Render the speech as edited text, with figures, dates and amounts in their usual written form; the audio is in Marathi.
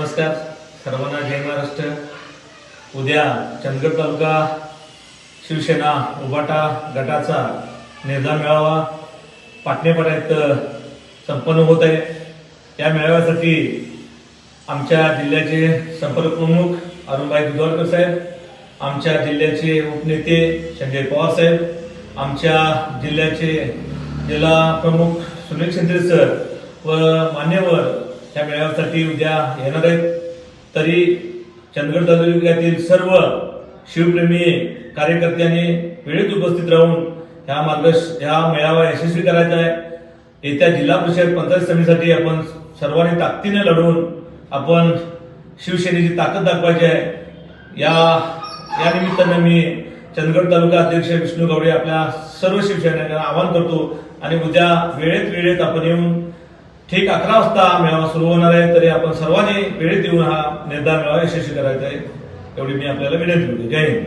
नमस्कार सर्वांना, जय महाराष्ट्र। उद्या चंदगड तालुका शिवसेना उभाटा गटाचा निर्धार मेळावा पाटणेपाड्यात संपन्न होत आहे। या मेळाव्यासाठी आमच्या जिल्ह्याचे संपर्क प्रमुख अरुणभाई दुधवालकर साहेब, आमच्या जिल्ह्याचे उपनेते संजय पवार साहेब, आमच्या जिल्ह्याचे जिल्हा प्रमुख सुनील शिंदे सर व मान्यवर या मेळाव्यासाठी उद्या येणार आहेत। तरी चंदगड तालुक्यातील सर्व शिवप्रेमी कार्यकर्त्यांनी वेळेत उपस्थित राहून या मेळावा यशस्वी करायचा आहे। येत्या जिल्हा परिषद पंचायत समितीसाठी आपण सर्वांनी ताकदीने लढून आपण शिवसेनेची ताकद दाखवायची आहे। या निमित्ताने मी चंदगड तालुका अध्यक्ष विष्णू गवडे आपल्या सर्व शिवसैनिकांना आवाहन करतो आणि उद्या वेळेत आपण येऊन ठीक 11 वाजता मेळावा सुरू होणार आहे। तरी आपण सर्वांनी वेळेत येऊन हा निर्धार मेळावा यशस्वी करायचा आहे, एवढी मी आपल्याला विनंती करतो। जय हिंद।